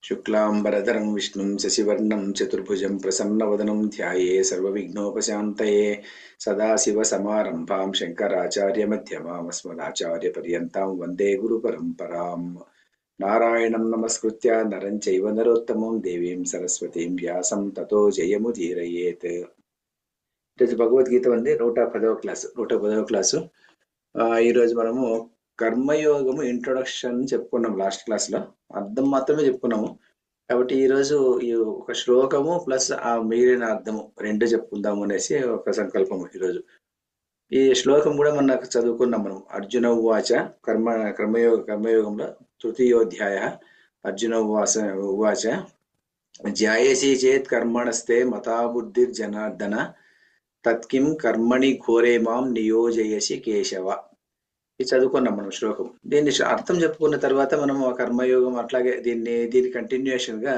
शुक्लांबरधरं विष्णुं शशिवर्णं चतुर्भुजं प्रसन्नवदनं ध्याये सर्वविघ्नोपशान्तये सदाशिवसमारम्भां शङ्कराचार्यमध्यमाम् अस्मदाचार्यपर्यन्तां वन्दे गुरुपरम्पराम्। नारायणं नमस्कृत्य नरं चैव नरोत्तमं देवीं सरस्वतीं व्यासं ततो जयमुदीरयेत्। ఈరోజు భగవద్గీత ఉంది 110వ క్లాసు. ఈరోజు మనము కర్మయోగము ఇంట్రొడక్షన్ చెప్పుకున్నాం. లాస్ట్ క్లాస్ లో అర్థం మాత్రమే చెప్పుకున్నాము. కాబట్టి ఈరోజు ఈ ఒక శ్లోకము ప్లస్ ఆ మిగిలిన అర్థము రెండు చెప్పుకుందాము అనేసి ఒక సంకల్పము. ఈరోజు ఈ శ్లోకం కూడా మనకు చదువుకున్నాం మనం. అర్జున ఉవాచ కర్మయోగంలో తృతీయోధ్యాయ. అర్జున ఉవాచ జ్యాయసి చేత్ కర్మణస్తే మతా బుద్ధిర్జనార్దన తత్కిం కర్మణి ఘోరే మాం నియోజయసి కేశవ. ఇది చదువుకున్నాం మనం శ్లోకం. దీన్ని అర్థం చెప్పుకున్న తర్వాత మనం ఆ కర్మయోగం అట్లాగే దీని కంటిన్యూషన్ గా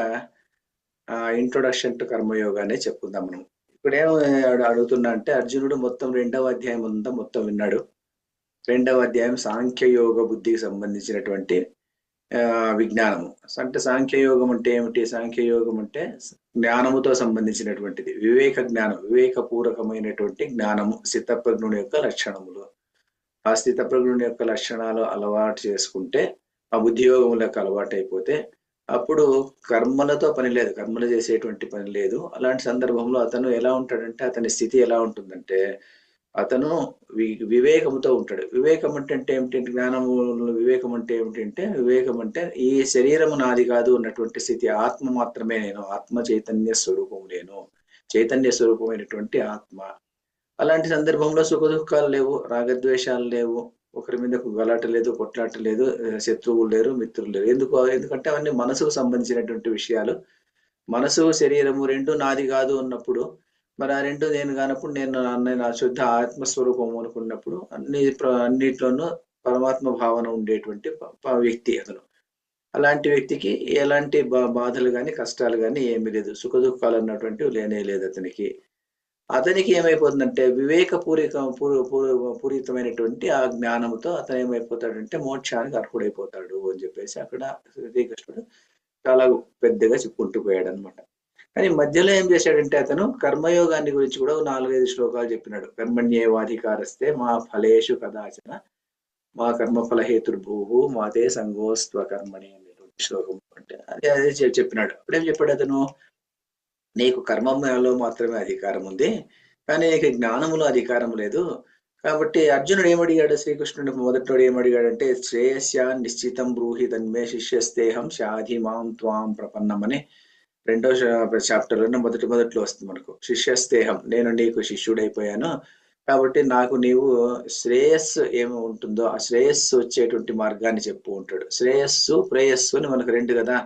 ఇంట్రొడక్షన్ టు కర్మయోగానే చెప్పుకుందాం మనం. ఇప్పుడేం అడుగుతున్నా అంటే, అర్జునుడు మొత్తం 2వ అధ్యాయం అంతా మొత్తం విన్నాడు. 2వ అధ్యాయం సాంఖ్యయోగ బుద్ధికి సంబంధించినటువంటి విజ్ఞానము. అంటే సాంఖ్యయోగం అంటే ఏమిటి? సాంఖ్యయోగం అంటే జ్ఞానముతో సంబంధించినటువంటిది. వివేక జ్ఞానం, వివేకపూర్వకమైనటువంటి జ్ఞానము, స్థితప్రజ్ఞుని యొక్క లక్షణములు. ఆ స్థితప్రజ్ఞుని యొక్క లక్షణాలు అలవాటు చేసుకుంటే, ఆ బుద్ధియోగములకు అలవాటు అయిపోతే అప్పుడు కర్మలతో పని లేదు, కర్మలు చేసేటువంటి పని లేదు. అలాంటి సందర్భంలో అతను ఎలా ఉంటాడంటే, అతని స్థితి ఎలా ఉంటుందంటే, అతను వివేకముతో ఉంటాడు. వివేకం అంటే ఏమిటి? జ్ఞానము. వివేకం అంటే ఏమిటంటే, వివేకం అంటే ఈ శరీరము నాది కాదు అన్నటువంటి స్థితి. ఆత్మ మాత్రమే నేను, ఆత్మ చైతన్య స్వరూపము నేను, చైతన్య స్వరూపమైనటువంటి ఆత్మ. అలాంటి సందర్భంలో సుఖ దుఃఖాలు లేవు, రాగద్వేషాలు లేవు, ఒకరి మీద గలాట లేదు, కొట్లాట లేదు, శత్రువులు లేరు, మిత్రులు లేరు. ఎందుకంటే అవన్నీ మనసుకు సంబంధించినటువంటి విషయాలు. మనసు శరీరము రెండు నాది కాదు అన్నప్పుడు, మరి ఆ రెండు నేను కానప్పుడు నేను నా శుద్ధ ఆత్మస్వరూపము అనుకున్నప్పుడు అన్నిట్లోనూ పరమాత్మ భావన ఉండేటువంటి వ్యక్తి అతను. అలాంటి వ్యక్తికి ఎలాంటి బాధలు కానీ కష్టాలు కానీ ఏమీ లేదు, సుఖ దుఃఖాలు అన్నటువంటివి లేనే లేదు అతనికి. అతనికి ఏమైపోతుందంటే, పూరితమైనటువంటి ఆ జ్ఞానంతో అతను ఏమైపోతాడంటే మోక్షానికి అర్హుడైపోతాడు అని చెప్పేసి అక్కడ శ్రీకృష్ణుడు చాలా పెద్దగా చెప్పుకుంటూ పోయాడు అనమాట. కానీ మధ్యలో ఏం చేశాడంటే, అతను కర్మయోగాన్ని గురించి కూడా 4-5 శ్లోకాలు చెప్పినాడు. కర్మణ్యేవాధికారస్తే మా ఫలేషు కదాచన మా కర్మఫల హేతుర్భూహు మాతే సంగోస్త్వ కర్మణి అనేటువంటి శ్లోకం. అంటే అదే చెప్పినాడు. అప్పుడేం చెప్పాడు అతను? నీకు కర్మలో మాత్రమే అధికారం ఉంది, కానీ నీకు జ్ఞానములో అధికారం లేదు. కాబట్టి అర్జునుడు ఏమడిగాడు? శ్రీకృష్ణుడు మొదట్లో ఏమడిగాడంటే, శ్రేయస్యా నిశ్చితం బ్రూహి తన్మే శిష్యస్తేహం షాధి మాం త్వాం ప్రపన్నమని 2వ చాప్టర్లోనే మొదట్లో వస్తుంది మనకు. శిష్యస్తేహం, నేను నీకు శిష్యుడైపోయాను, కాబట్టి నాకు నీవు శ్రేయస్సు ఏమి ఉంటుందో ఆ శ్రేయస్సు వచ్చేటువంటి మార్గాన్ని చెప్పు ఉంటాడు. శ్రేయస్సు ప్రేయస్సు అని మనకు రెండు కదా.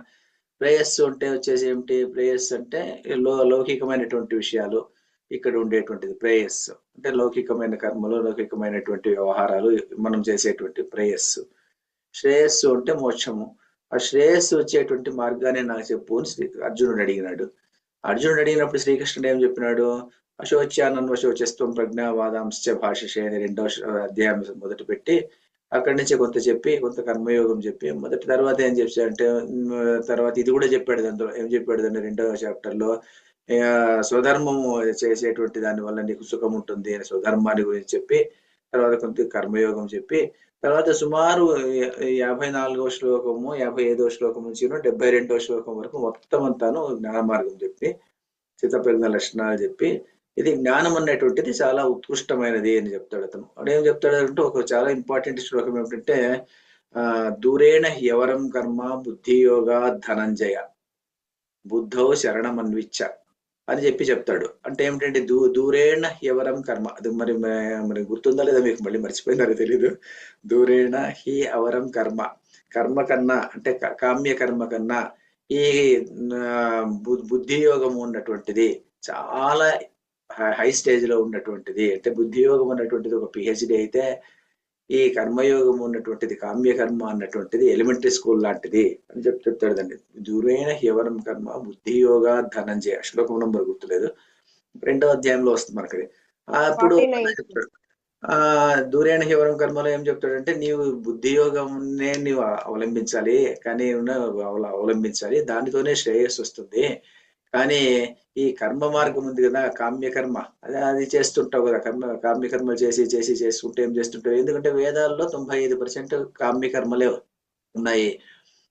ప్రేయస్సు అంటే వచ్చేసి ఏమిటి? ప్రేయస్సు అంటే లౌకికమైనటువంటి విషయాలు ఇక్కడ ఉండేటువంటిది. ప్రేయస్సు అంటే లౌకికమైన కర్మలు, లౌకికమైనటువంటి వ్యవహారాలు మనం చేసేటువంటి ప్రేయస్సు. శ్రేయస్సు అంటే మోక్షము. ఆ శ్రేయస్సు వచ్చేటువంటి మార్గాన్ని నాకు చెప్పు అని అర్జునుడు అడిగినాడు. అర్జునుడు అడిగినప్పుడు శ్రీకృష్ణుడు ఏం చెప్పినాడు? అశోచ్యానన్వశోచస్వం ప్రజ్ఞావాదాంశ భాషిషే అని 2వ అధ్యాయం మొదటి పెట్టి అక్కడి నుంచి కొంత చెప్పి, కొంత కర్మయోగం చెప్పి తర్వాత ఏం చెప్పాడంటే, తర్వాత ఇది కూడా చెప్పాడు. దాంట్లో ఏం చెప్పాడు? దాన్ని 2వ చాప్టర్లో స్వధర్మము చేసేటువంటి దాని వల్ల నీకు సుఖం ఉంటుంది అని స్వధర్మాన్ని గురించి చెప్పి, తర్వాత కొంత కర్మయోగం చెప్పి, తర్వాత సుమారు 54వ శ్లోకము 55వ శ్లోకం నుంచి 72వ శ్లోకం వరకు మొత్తం అంతాను జ్ఞాన మార్గం చెప్పి, స్థితప్రజ్ఞ లక్షణాలు చెప్పి, ఇది జ్ఞానం అనేటువంటిది చాలా ఉత్కృష్టమైనది అని చెప్తాడు అతను. అదేం చెప్తాడు అంటే, ఒక చాలా ఇంపార్టెంట్ శ్లోకం ఏమిటంటే, దూరేణ హ్యవరం కర్మ బుద్ధియోగా ధనంజయ బుద్ధౌ శరణమన్విచ్చ అని చెప్తాడు. అంటే ఏమిటంటే, దూరేణ హ్యవరం కర్మ. అది మరి గుర్తుందా లేదా మీకు? మళ్ళీ మర్చిపోయిందో తెలీదు. దూరేణ హి అవరం కర్మ, కర్మ కన్నా అంటే కామ్య కర్మ కన్నా ఈ బుద్ధియోగం ఉన్నటువంటిది చాలా హై స్టేజ్ లో ఉన్నటువంటిది. అంటే బుద్ధియోగం అన్నటువంటిది ఒక పిహెచ్డి అయితే, ఈ కర్మయోగం ఉన్నటువంటిది, కామ్య కర్మ అన్నటువంటిది ఎలిమెంటరీ స్కూల్ లాంటిది అని చెప్తాడు. దాన్ని దూరేణ హ్యవరం కర్మ బుద్ధియోగా ధనంజయ. శ్లోకం నంబర్ గుర్తులేదు, 2వ అధ్యాయంలో వస్తుంది మనకి. అప్పుడు దూరేణ హివరం కర్మలో ఏం చెప్తాడంటే నీవు బుద్ధి యోగంనే నీవు అవలంబించాలి, కానీ అవలంబించాలి, దానితోనే శ్రేయస్సు వస్తుంది. కానీ ఈ కర్మ మార్గం ఉంది కదా, కామ్యకర్మ, అది చేస్తుంటావు కదా, కామ్యకర్మలు చేసి చేసి చేసుకుంటే ఏం చేస్తుంటావు? ఎందుకంటే వేదాల్లో 95% కామ్యకర్మలే ఉన్నాయి.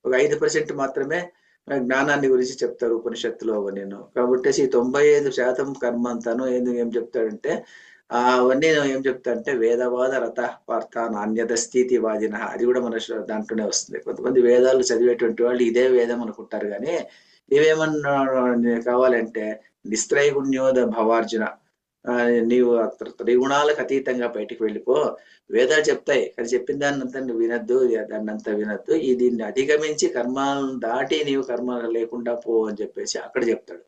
ఒక 5% మాత్రమే జ్ఞానాన్ని గురించి చెప్తారు ఉపనిషత్తులో నేను. కాబట్టి ఈ 95% కర్మ అంతాను ఏం చెప్తాడంటే అవన్నీ ఏం చెప్తా అంటే వేదవాద రథ పార్థ నాణ్యత స్థితి వాదిన, అది కూడా మన దాంట్లోనే వస్తుంది. కొంతమంది వేదాలు చదివేటువంటి వాళ్ళు ఇదే వేదం అనుకుంటారు, కానీ ఇవేమన్నా కావాలంటే నిస్త్రైగుణ్యోద భవార్జున, నీవు త్రిగుణాలకు అతీతంగా బయటికి వెళ్ళిపో, వేదాలు చెప్తాయి కానీ చెప్పిన దాన్ని అంతా నువ్వు వినద్దు, దాన్ని అంతా వినద్దు, దీన్ని అధిగమించి కర్మలను దాటి నీవు కర్మ లేకుండా పో అని చెప్పేసి అక్కడ చెప్తాడు.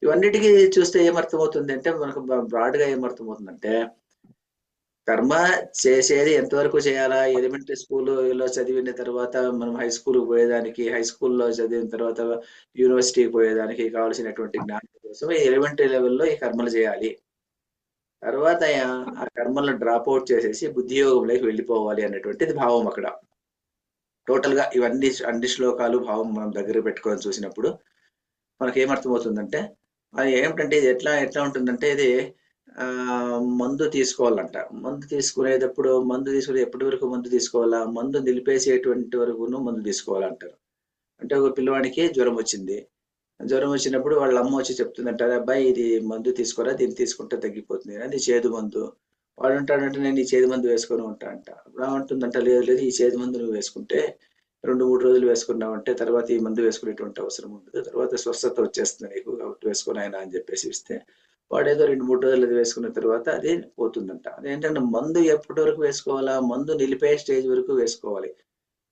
ఇవన్నిటికీ చూస్తే ఏమర్థమవుతుంది అంటే, మనకు బ్రాడ్ గా ఏమర్థమవుతుందంటే, కర్మ చేసేది ఎంతవరకు చేయాలా? ఎలిమెంటరీ స్కూల్లో చదివిన తర్వాత మనం హై స్కూల్ పోయేదానికి, హై స్కూల్లో చదివిన తర్వాత యూనివర్సిటీకి పోయేదానికి కావాల్సినటువంటి జ్ఞానం కోసం ఎలిమెంటరీ లెవెల్లో ఈ కర్మలు చేయాలి. తర్వాత ఆ కర్మలను డ్రాప్ అవుట్ చేసేసి బుద్ధియోగంలోకి వెళ్ళిపోవాలి అనేటువంటిది భావం అక్కడ. టోటల్ గా ఇవన్నీ అన్ని శ్లోకాలు భావం మనం దగ్గర పెట్టుకొని చూసినప్పుడు మనకి ఏమర్థమవుతుందంటే, అది ఏమిటంటే ఇది ఎట్లా ఎట్లా ఉంటుందంటే, ఇది మందు తీసుకోవాలంట. మందు తీసుకునేటప్పుడు మందు తీసుకునే ఎప్పటి వరకు మందు తీసుకోవాలా? మందు నిలిపేసేటువంటి వరకును మందు తీసుకోవాలంటారు. అంటే ఒక పిల్లవాడికి జ్వరం వచ్చింది. జ్వరం వచ్చినప్పుడు వాళ్ళ అమ్మ వచ్చి చెప్తుందంట, అబ్బాయి ఇది మందు తీసుకోరా, దీన్ని తీసుకుంటే తగ్గిపోతుంది, అది చేదు మందు. వాడు అంటాడంటే నేను ఈ చేదు మందు వేసుకొని ఉంటా అంట. అప్పుడు అంటుందంట, లేదు లేదు, ఈ చేదు మందు నువ్వు వేసుకుంటే 2-3 రోజులు వేసుకున్నావంటే తర్వాత ఈ మందు వేసుకునేటువంటి అవసరం ఉండదు, తర్వాత స్వస్థత వచ్చేస్తుంది నీకు, కాబట్టి వేసుకుని ఆయన అని చెప్పేసి ఇస్తే వాడేదో 2-3 రోజులు అది వేసుకున్న తర్వాత అది పోతుందంట. అదేంటంటే మందు ఎప్పటి వరకు వేసుకోవాలా? మందు నిలిపే స్టేజ్ వరకు వేసుకోవాలి.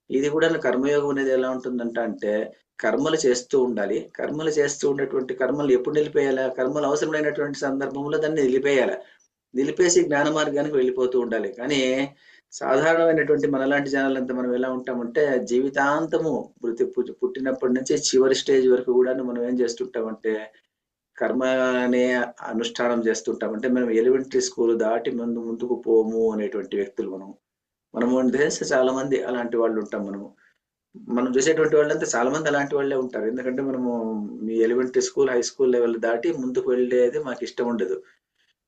ఇది కూడా కర్మయోగం అనేది ఎలా ఉంటుందంట అంటే, కర్మలు చేస్తూ ఉండాలి. కర్మలు చేస్తూ ఉన్నటువంటి కర్మలు ఎప్పుడు నిలిపేయాలా? కర్మలు అవసరమైనటువంటి సందర్భంలో దాన్ని నిలిపేయాలి. నిలిపేసి జ్ఞాన మార్గానికి వెళ్ళిపోతూ ఉండాలి. కానీ సాధారణమైనటువంటి మనలాంటి జనాలంతా మనం ఎలా ఉంటామంటే, జీవితాంతము పుట్టినప్పటి నుంచి చివరి స్టేజ్ వరకు కూడా మనం ఏం చేస్తుంటామంటే, కర్మ అనే అనుష్ఠానం చేస్తుంటాం. అంటే మనం ఎలిమెంటరీ స్కూల్ దాటి ముందుకు పోము అనేటువంటి వ్యక్తులు మనం. మనము తెలిసి చాలా మంది అలాంటి వాళ్ళు ఉంటాం మనము. మనం చూసేటువంటి వాళ్ళంతా చాలా మంది అలాంటి వాళ్ళే ఉంటారు. ఎందుకంటే మనము మీ elementary school, high school level దాటి ముందుకు వెళ్ళేది మాకు ఇష్టం ఉండదు.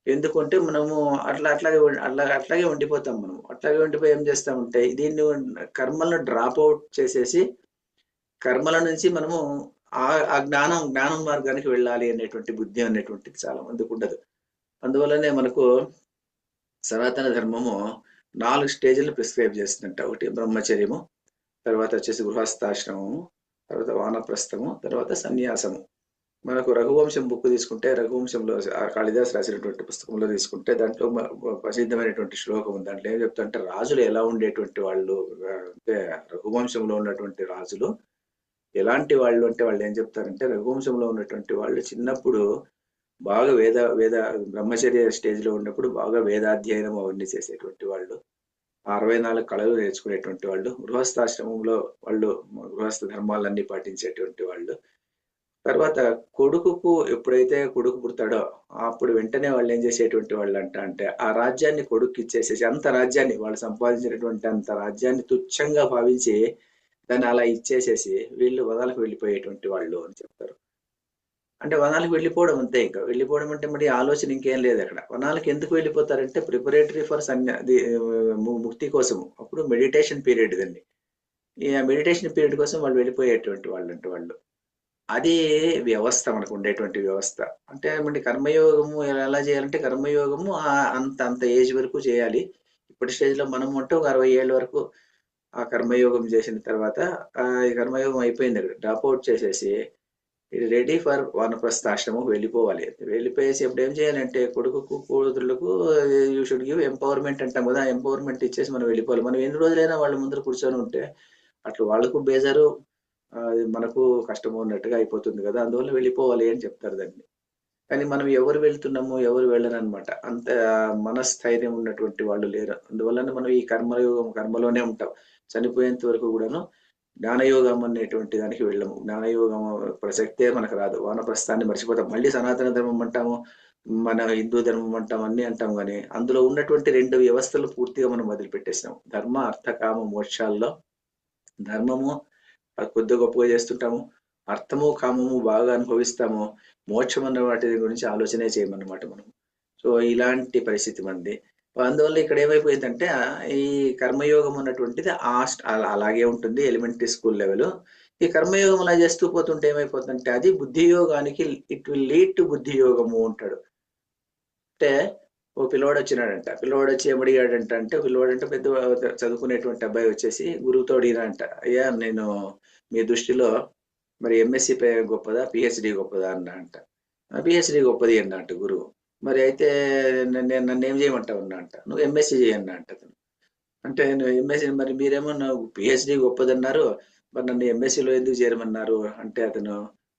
ఎందుకంటే మనము అట్లాగే ఉండిపోతాం మనం. అట్లాగే ఉండిపోయి ఏం చేస్తామంటే, దీన్ని కర్మలను డ్రాప్ అవుట్ చేసేసి కర్మల నుంచి మనము ఆ జ్ఞానం మార్గానికి వెళ్ళాలి అనేటువంటి బుద్ధి అనేటువంటిది చాలా మందికి ఉండదు. అందువల్లనే మనకు సనాతన ధర్మము 4 స్టేజ్‌లు ప్రిస్క్రైబ్ చేస్తుందంట. ఒకటి బ్రహ్మచర్యము, తర్వాత వచ్చేసి గృహస్థాశ్రమము, తర్వాత వానప్రస్థము, తర్వాత సన్యాసము. మనకు రఘువంశం బుక్ తీసుకుంటే, రఘువంశంలో కాళిదాస్ రాసినటువంటి పుస్తకంలో తీసుకుంటే దాంట్లో ప్రసిద్ధమైనటువంటి శ్లోకం ఉంది. దాంట్లో ఏం చెప్తారంటే, రాజులు ఎలా ఉండేటువంటి వాళ్ళు, అంటే రఘువంశంలో ఉన్నటువంటి రాజులు ఎలాంటి వాళ్ళు అంటే, వాళ్ళు ఏం చెప్తారంటే, రఘువంశంలో ఉన్నటువంటి వాళ్ళు చిన్నప్పుడు బాగా వేద బ్రహ్మచర్య స్టేజ్ లో ఉన్నప్పుడు బాగా వేదాధ్యయనం అవన్నీ చేసేటువంటి వాళ్ళు, 64 కళలు నేర్చుకునేటువంటి వాళ్ళు, గృహస్థాశ్రమంలో వాళ్ళు గృహస్థ ధర్మాలన్నీ పాటించేటువంటి వాళ్ళు. తర్వాత కొడుకుకు ఎప్పుడైతే కొడుకు పుడతాడో అప్పుడు వెంటనే వాళ్ళు ఏం చేసేటువంటి వాళ్ళు అంటే ఆ రాజ్యాన్ని కొడుకు ఇచ్చేసేసి, అంత రాజ్యాన్ని వాళ్ళు సంపాదించినటువంటి అంత రాజ్యాన్ని తుచ్చంగా భావించి దాన్ని అలా ఇచ్చేసేసి వీళ్ళు వనాలకు వెళ్ళిపోయేటువంటి వాళ్ళు అని చెప్తారు. అంటే వనాలకు వెళ్ళిపోవడం అంతే. ఇంకా వెళ్ళిపోవడం అంటే మరి ఆలోచన ఇంకేం లేదు అక్కడ. వనాలకు ఎందుకు వెళ్ళిపోతారంటే ప్రిపరేటరీ ఫర్ ముక్తి కోసము. అప్పుడు మెడిటేషన్ పీరియడ్ ఇదండి. ఈ మెడిటేషన్ పీరియడ్ కోసం వాళ్ళు వెళ్ళిపోయేటువంటి వాళ్ళు. అది వ్యవస్థ, మనకు ఉండేటువంటి వ్యవస్థ. అంటే మరి కర్మయోగము ఎలా చేయాలంటే, కర్మయోగము అంత ఏజ్ వరకు చేయాలి. ఇప్పటి స్టేజ్‌లో మనం అంటే ఒక 60 ఏళ్ల వరకు ఆ కర్మయోగం చేసిన తర్వాత ఈ కర్మయోగం అయిపోయింది అక్కడ. డ్రాప్ ఔట్ చేసేసి రెడీ ఫర్ వానప్రస్థాశ్రమం వెళ్ళిపోవాలి. వెళ్ళిపోయేసి ఇప్పుడు ఏం చేయాలంటే, కొడుకుకు కూతుర్లకు యూ షుడ్ గివ్ ఎంపవర్మెంట్ అంటాం కదా! ఎంపవర్మెంట్ ఇచ్చేసి మనం వెళ్ళిపోవాలి. మనం ఎన్ని రోజులైనా వాళ్ళ ముందర కూర్చొని ఉంటే అట్లా వాళ్ళకు బేజారు, అది మనకు కష్టము ఉన్నట్టుగా అయిపోతుంది కదా! అందువల్ల వెళ్ళిపోవాలి అని చెప్తారు దాన్ని. కానీ మనం ఎవరు వెళ్తున్నాము, ఎవరు వెళ్ళరనమాట. అంత మనస్థైర్యం ఉన్నటువంటి వాళ్ళు లేరు. అందువల్లనే మనం ఈ కర్మలోనే ఉంటాం. చనిపోయేంత వరకు కూడాను జ్ఞానయోగం అనేటువంటి దానికి వెళ్ళము. జ్ఞానయోగం ప్రసక్తే మనకు రాదు. వానప్రస్థాన్ని మర్చిపోతాం. మళ్ళీ సనాతన ధర్మం అంటాము. మన హిందూ ధర్మం అంటాం, అన్ని అంటాం, కానీ అందులో ఉన్నటువంటి 2 వ్యవస్థలు పూర్తిగా మనం వదిలిపెట్టేసినాం. ధర్మ అర్థ కామ మోక్షాల్లో ధర్మము కొద్ది గొప్పగా చేస్తుంటాము, అర్థము కామము బాగా అనుభవిస్తాము, మోక్షం అన్న వాటి గురించి ఆలోచనే చేయమన్నమాట మనం. సో ఇలాంటి పరిస్థితి మంది. అందువల్ల ఇక్కడ ఏమైపోయిందంటే ఈ కర్మయోగం అన్నటువంటిది అలాగే ఉంటుంది ఎలిమెంటరీ స్కూల్ లెవెల్. ఈ కర్మయోగం అలా చేస్తూ పోతుంటే ఏమైపోతుందంటే అది బుద్ధి యోగానికి ఇట్ విల్ లీడ్ టు బుద్ధి యోగము అంటాడు. అంటే ఓ పిల్లోడు వచ్చినాడంట, పిల్లోడు వచ్చి ఏమడిగాడంట అంటే, పిల్లోడు అంటే పెద్ద చదువుకునేటువంటి అబ్బాయి వచ్చేసి గురువుతో అడిగినాడంట, అయ్యా నేను మీ దృష్టిలో మరి ఎంఎస్సి గొప్పదా పిహెచ్డి గొప్పదా అన్నా అంట. పిహెచ్డి గొప్పది అన్నా అంట గురువు. మరి అయితే నేను నన్ను ఏం చేయమంటావు అన్నా అంట. నువ్వు ఎంఎస్సి చేయన్నా అంట అతను. అంటే నువ్వు ఎంఎస్సి, మరి మీరేమో నువ్వు పిహెచ్డి గొప్పదన్నారు, మరి నన్ను ఎంఎస్సిలో ఎందుకు చేరమన్నారు అంటే అతను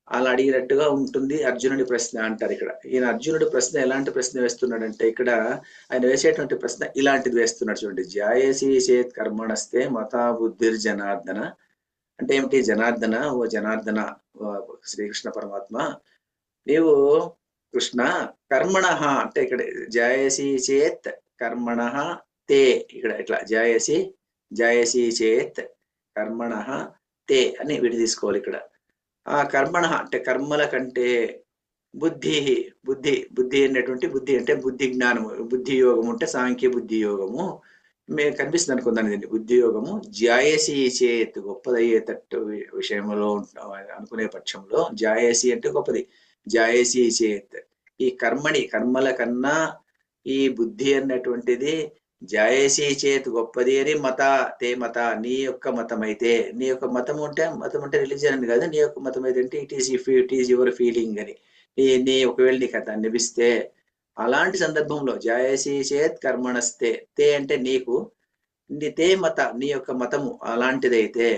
అలా అడిగినట్టుగా ఉంటుంది అర్జునుడి ప్రశ్న అంటారు ఇక్కడ. ఈయన అర్జునుడి ప్రశ్న ఎలాంటి ప్రశ్న వేస్తున్నాడంటే ఇక్కడ ఆయన వేసేటువంటి ప్రశ్న ఇలాంటిది వేస్తున్నాడు చూడండి. జాయేసి చేత్ కర్మణస్తే మతా బుద్ధిర్ జనార్దన. అంటే ఏమిటి? జనార్దన, ఓ జనార్దన, శ్రీకృష్ణ పరమాత్మ, నీవు కృష్ణ కర్మణ అంటే ఇక్కడ జాయసి చేత్ కర్మణ తే, ఇక్కడ ఇట్లా జాయసి చేత్ కర్మణ తే అని విడి తీసుకోవాలి ఇక్కడ. ఆ కర్మణ అంటే కర్మల కంటే బుద్ధి బుద్ధి బుద్ధి అనేటువంటి బుద్ధి అంటే బుద్ధి జ్ఞానము, బుద్ధి యోగము అంటే సాంఖ్య బుద్ధి యోగము మేము కనిపిస్తుంది అనుకుందాం. దీన్ని బుద్ధి యోగము జాయసి చేత్ గొప్పదయ్యేటట్టు విషయంలో అనుకునే పక్షంలో జాయసి అంటే గొప్పది, జాయసి చేత్ ఈ కర్మల కన్నా ఈ బుద్ధి అన్నటువంటిది జాయసి చేత్ గొప్పది అని మత నీ యొక్క మతం అయితే, నీ యొక్క మతం అంటే రిలీజియన్ అని కాదు, నీ యొక్క మతం అయితే అంటే ఇట్ ఈస్ యువర్ ఫీలింగ్ అని నీ ఒకవేళ నీకు అది అనిపిస్తే అలాంటి సందర్భంలో జాయసి చేత్ కర్మణస్తే, తే అంటే నీకు, తే మత నీ యొక్క మతము అలాంటిదైతే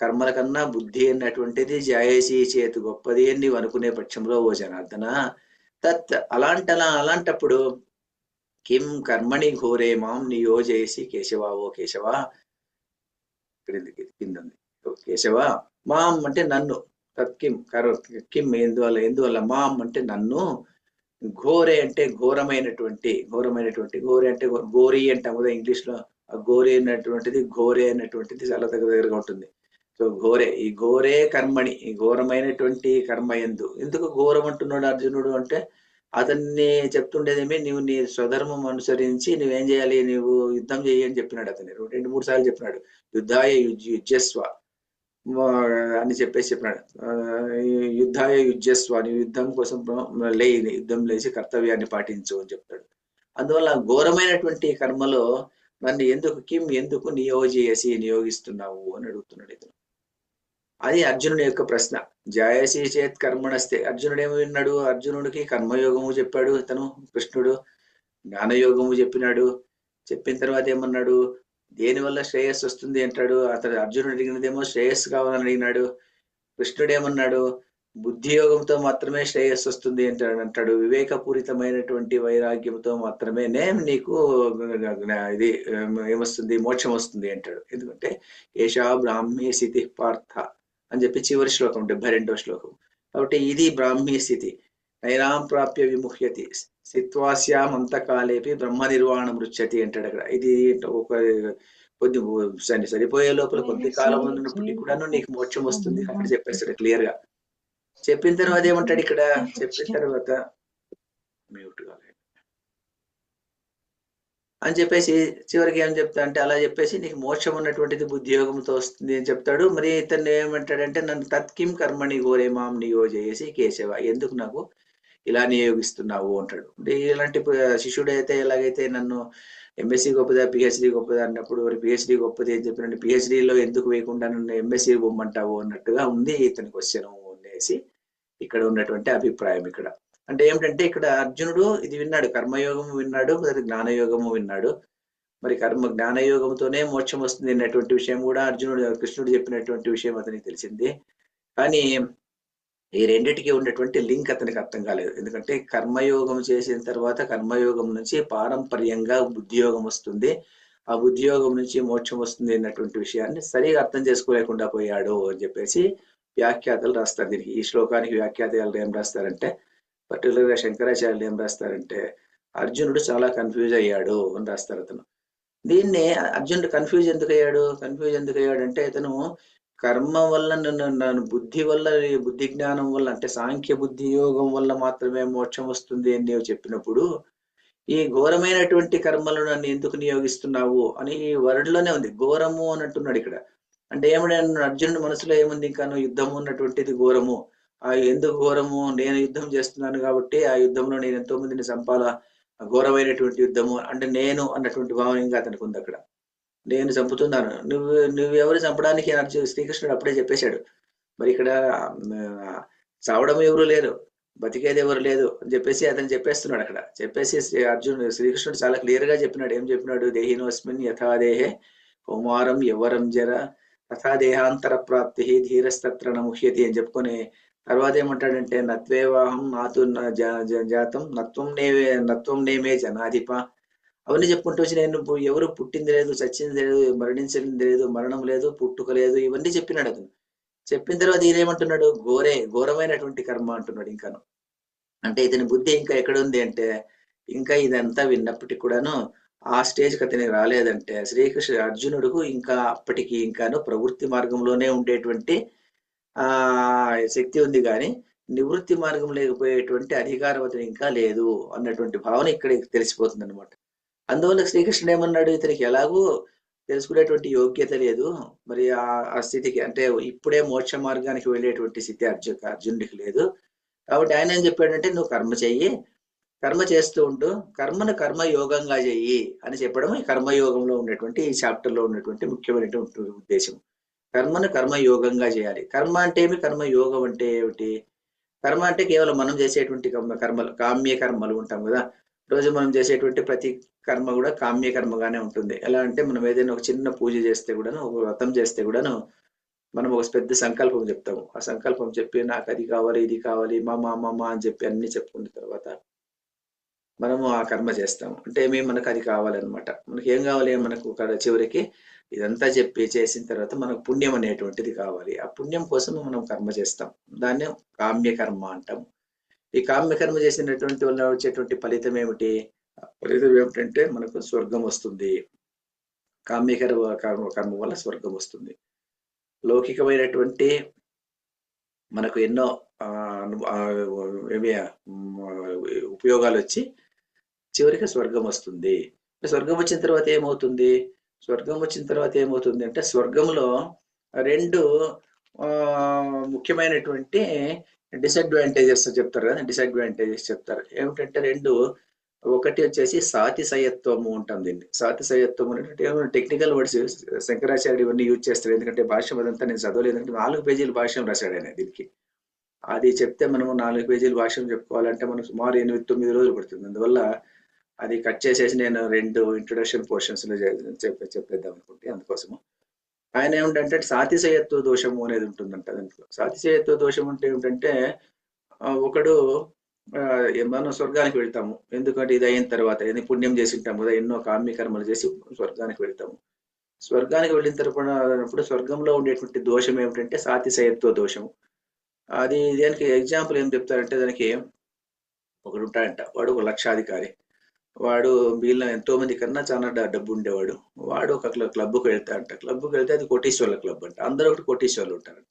కర్మల కన్నా బుద్ధి అన్నటువంటిది జాయసి చేతు గొప్పది అని నీవు అనుకునే పక్షంలో ఓ జనార్దన అలాంటప్పుడు కిం కర్మణి ఘోరే మాం నియోజయసి కేశవ, ఓ కేశవ, కింద కేశవ, మాం అంటే నన్ను, తత్కిం కిం ఎందువల్ల మాం అంటే నన్ను, ఘోరే అంటే ఘోరమైనటువంటి ఘోరే అంటే గోరి అంటాం కదా ఇంగ్లీష్ లో, ఆ గోరి అన్నటువంటిది ఘోరే అన్నటువంటిది చాలా దగ్గరగా ఉంటుంది. సో ఈ ఘోరే కర్మణి, ఈ ఘోరమైనటువంటి కర్మ ఎందుకు ఘోరం అంటున్నాడు అర్జునుడు అంటే అతన్ని చెప్తుండేదేమి, నీవు నీ స్వధర్మం అనుసరించి నువ్వేం చేయాలి, నీవు యుద్ధం చేయి అని చెప్పినాడు. అతన్ని 2-3 సార్లు చెప్పినాడు. యుద్ధాయ యుజ్యస్వ అని చెప్పినాడు. యుద్ధాయ యుజ్యస్వ, నీ యుద్ధం కోసం యుద్ధం లేచి కర్తవ్యాన్ని పాటించు అని చెప్తాడు. అందువల్ల ఘోరమైనటువంటి కర్మలో నన్ను ఎందుకు నియోగిస్తున్నావు అని అడుగుతున్నాడు ఇతను. అది అర్జునుడి యొక్క ప్రశ్న. జాయసి చేత్ కర్మణస్తే, అర్జునుడు ఏమి విన్నాడు? అర్జునుడికి కర్మయోగము చెప్పాడు ఇతను కృష్ణుడు, జ్ఞానయోగము చెప్పినాడు. చెప్పిన తర్వాత ఏమన్నాడు? దేనివల్ల శ్రేయస్సు వస్తుంది అంటాడు. అతడు అర్జునుడు అడిగినదేమో శ్రేయస్సు కావాలని అడిగినాడు. కృష్ణుడు ఏమన్నాడు? బుద్ధి యోగంతో మాత్రమే శ్రేయస్సు వస్తుంది అంటాడు. వివేకపూరితమైనటువంటి వైరాగ్యంతో మాత్రమే నీకు ఇది ఏమొస్తుంది, మోక్షం వస్తుంది అంటాడు. ఎందుకంటే ఏషా బ్రాహ్మీ స్థితి పార్థ అని చెప్పి చివరి శ్లోకం 72వ శ్లోకం. కాబట్టి ఇది బ్రాహ్మీ స్థితి. నైనాం ప్రాప్య విముహ్యతి స్థిత్వాస్యామంతకాలేపి బ్రహ్మ నిర్వాణం రుచ్యతి అంటాడు అక్కడ. ఇది ఒక కొద్ది సరిపోయే లోపల కొద్ది కాలం ఉన్నప్పటికీ కూడాను నీకు మోక్షం వస్తుంది అక్కడ చెప్పేస్తాడు క్లియర్ గా. చెప్పిన తర్వాత ఏమంటాడు ఇక్కడ? చెప్పిన తర్వాత మ్యూట్ కాలేదు అని చెప్పేసి చివరికి ఏం చెప్తా అంటే అలా చెప్పేసి నీకు మోక్షం ఉన్నటువంటిది బుద్ధియోగంతో వస్తుంది అని చెప్తాడు. మరి ఇతను ఏమంటాడంటే నన్ను తత్కిం కర్మణి ఘోరే మాం నియోజయసి కేశవ, ఎందుకు నాకు ఇలా నియోగిస్తున్నావు అంటాడు. ఇలాంటి శిష్యుడు అయితే ఎలాగైతే నన్ను ఎంఎస్సి గొప్పదా పిహెచ్డి గొప్పదా అన్నప్పుడు పిహెచ్డి గొప్పది అని చెప్పిన పిహెచ్డిలో ఎందుకు వేయకుండా నన్ను ఎంఎస్సి పొమ్మంటావు అన్నట్టుగా ఉంది ఇతని క్వశ్చన్ అనేసి ఇక్కడ ఉన్నటువంటి అభిప్రాయం. ఇక్కడ అంటే ఏమిటంటే ఇక్కడ అర్జునుడు ఇది విన్నాడు, కర్మయోగము విన్నాడు, జ్ఞానయోగము విన్నాడు. మరి జ్ఞానయోగంతోనే మోక్షం వస్తుంది అన్నటువంటి విషయం కూడా కృష్ణుడు చెప్పినటువంటి విషయం అతనికి తెలిసింది. కానీ ఈ రెండిటికి ఉన్నటువంటి లింక్ అతనికి అర్థం కాలేదు. ఎందుకంటే కర్మయోగం చేసిన తర్వాత కర్మయోగం నుంచి పారంపర్యంగా బుద్ధియోగం వస్తుంది, ఆ బుద్ధియోగం నుంచి మోక్షం వస్తుంది అన్నటువంటి విషయాన్ని సరిగా అర్థం చేసుకోలేకుండా పోయాడు అని చెప్పేసి వ్యాఖ్యాతలు రాస్తారు. దీనికి ఈ శ్లోకానికి వ్యాఖ్యాతలు ఏం రాస్తారంటే పర్టికులర్గా శంకరాచార్యులు ఏం రాస్తారంటే అర్జునుడు చాలా కన్ఫ్యూజ్ అయ్యాడు అని రాస్తారు అతను. దీన్నే అర్జునుడు కన్ఫ్యూజ్ ఎందుకు అయ్యాడంటే ఇతను కర్మ వల్ల నన్ను బుద్ధి వల్ల బుద్ధి జ్ఞానం వల్ల అంటే సాంఖ్య బుద్ధి యోగం వల్ల మాత్రమే మోక్షం వస్తుంది అని నీవు చెప్పినప్పుడు ఈ ఘోరమైనటువంటి కర్మలను నన్ను ఎందుకు నియోగిస్తున్నావు అని ఈ వరడ్లోనే ఉంది. ఘోరము అని అంటున్నాడు ఇక్కడ. అంటే ఏమిటి అర్జునుడి మనసులో ఏముంది, ఇంకా యుద్ధము ఉన్నటువంటిది ఘోరము. ఆ ఎందుకు ఘోరము, నేను యుద్ధం చేస్తున్నాను కాబట్టి ఆ యుద్ధంలో నేను ఎంతో మందిని చంపాలా, ఘోరమైనటువంటి యుద్ధము అంటే నేను అన్నటువంటి భావన ఇంకా అతనికి ఉంది అక్కడ. నేను చంపుతున్నాను, నువ్వెవరు చంపడానికి శ్రీకృష్ణుడు అప్పుడే చెప్పేశాడు. మరి ఇక్కడ చావడం ఎవరు లేరు, బతికేది ఎవరు లేదు అని చెప్పేసి అతను చెప్పేస్తున్నాడు అక్కడ. చెప్పేసి శ్రీకృష్ణుడు చాలా క్లియర్ గా చెప్పినాడు. ఏం చెప్పినాడు, దేహినోస్మిన్ యథాదేహే కౌమారం యవ్వరం జర తథా దేహాంతర ప్రాప్తి ధీరస్తత్ర నముహ్యతి అని చెప్పుకొని తర్వాత ఏమంటాడంటే నత్వేవాహం నాతు జాతం నత్వం నేమే జనాధిప అవన్నీ చెప్పుకుంటూ వచ్చి నేను ఎవరు పుట్టింది లేదు, చచ్చింది లేదు, మరణించింది లేదు, మరణం లేదు, పుట్టుక లేదు, ఇవన్నీ చెప్పినాడు అతను. చెప్పిన తర్వాత ఈయనేమంటున్నాడు, ఘోరమైనటువంటి కర్మ అంటున్నాడు. ఇంకాను అంటే ఇతని బుద్ధి ఇంకా ఎక్కడుంది అంటే ఇంకా ఇదంతా విన్నప్పటికీ కూడాను ఆ స్టేజ్కి అతనికి రాలేదంటే అర్జునుడుకు ఇంకా అప్పటికి ఇంకాను ప్రవృత్తి మార్గంలోనే ఉండేటువంటి ఆ శక్తి ఉంది, కానీ నివృత్తి మార్గం లేకపోయేటువంటి అధికారం అతనికి ఇంకా లేదు అన్నటువంటి భావన ఇక్కడ తెలిసిపోతుంది అనమాట. అందువల్ల శ్రీకృష్ణుడు ఏమన్నాడు, ఇతనికి ఎలాగూ తెలుసుకునేటువంటి యోగ్యత లేదు, మరి ఆ స్థితికి అంటే ఇప్పుడే మోక్ష మార్గానికి వెళ్ళేటువంటి స్థితి అర్జునుడికి లేదు. కాబట్టి ఆయన ఏం చెప్పాడంటే నువ్వు కర్మ చెయ్యి, కర్మ చేస్తూ ఉంటూ కర్మను కర్మయోగంగా చెయ్యి అని చెప్పడం ఈ కర్మయోగంలో ఉన్నటువంటి ఈ చాప్టర్ లో ఉన్నటువంటి ముఖ్యమైనటువంటి ఉద్దేశం. కర్మను కర్మయోగంగా చేయాలి. కర్మ అంటే ఏమి, కర్మయోగం అంటే ఏమిటి? కర్మ అంటే కేవలం మనం చేసేటువంటి కర్మలు, కామ్య కర్మలు ఉంటాం కదా. రోజు మనం చేసేటువంటి ప్రతి కర్మ కూడా కామ్య కర్మగానే ఉంటుంది. ఎలా అంటే మనం ఏదైనా ఒక చిన్న పూజ చేస్తే కూడాను, ఒక వ్రతం చేస్తే కూడాను మనం ఒక పెద్ద సంకల్పం చెప్తాము. ఆ సంకల్పం చెప్పి నాకు అది కావాలి, ఇది కావాలి, మా అని చెప్పి అన్ని చెప్పుకున్న తర్వాత మనము ఆ కర్మ చేస్తాము. అంటే మనకు అది కావాలన్నమాట. మనకి ఏం కావాలి, మనకు చివరికి ఇదంతా చెప్పి చేసిన తర్వాత మనకు పుణ్యం అనేటువంటిది కావాలి. ఆ పుణ్యం కోసం మనం కర్మ చేస్తాం. దాన్ని కామ్య కర్మ అంటాం. ఈ కామ్య కర్మ చేసినటువంటి వల్ల వచ్చేటువంటి ఫలితం ఏమిటి? ఫలితం ఏమిటంటే మనకు స్వర్గం వస్తుంది. కామ్య కర్మ వల్ల స్వర్గం వస్తుంది. లౌకికమైనటువంటి మనకు ఎన్నో ఉపయోగాలు వచ్చి చివరికి స్వర్గం వస్తుంది. స్వర్గం వచ్చిన తర్వాత ఏమవుతుంది అంటే స్వర్గంలో రెండు ముఖ్యమైనటువంటి డిసడ్వాంటేజెస్ చెప్తారు కదా, డిసడ్వాంటేజెస్ చెప్తారు. ఏమిటంటే రెండు, ఒకటి వచ్చేసి సాతిశయత్వము ఉంటాం. దీన్ని సాతిశయత్వం అనేటువంటి టెక్నికల్ వర్డ్స్ శంకరాచార్యుడు ఇవన్నీ యూజ్ చేస్తారు. ఎందుకంటే భాష్యం అదంతా నేను చదవలేదు, ఎందుకంటే 4 పేజీల భాష్యం రాశాడు ఆయన దీనికి. అది చెప్తే మనము 4 పేజీల భాష్యం చెప్పుకోవాలంటే మనకు సుమారు 8-9 రోజులు పడుతుంది. అందువల్ల అది కట్ చేసేసి నేను 2 ఇంట్రొడక్షన్ పోర్షన్స్ లో చెప్పేద్దాం అనుకుంటే అందుకోసము. ఆయన ఏమిటంటే సాతిశయత్వ దోషము అనేది ఉంటుందంట దాంట్లో. సాతిశయత్వ దోషం అంటే ఏమిటంటే ఒకడు మనం స్వర్గానికి వెళ్తాము, ఎందుకంటే ఇది అయిన తర్వాత ఎన్ని పుణ్యం చేసి ఉంటాం కదా, ఎన్నో కామ్య కర్మలు చేసి స్వర్గానికి వెళ్తాము. స్వర్గానికి వెళ్ళిన తర్వాత స్వర్గంలో ఉండేటువంటి దోషం ఏమిటంటే సాతిశయత్వ దోషము. అది దానికి ఎగ్జాంపుల్ ఏం చెప్తారంటే, దానికి ఒకడు ఉంటాడంట, వాడు ఒక లక్షాధికారి. వాడు వీళ్ళ ఎంతో మంది కన్నా చాలా డబ్బు ఉండేవాడు. వాడు ఒక క్లబ్కు వెళ్తాడంట. క్లబ్కి వెళ్తే అది కోటీశ్వర్ల క్లబ్ అంట. అందరూ ఒకటి కోటీశ్వర్లు ఉంటారంట.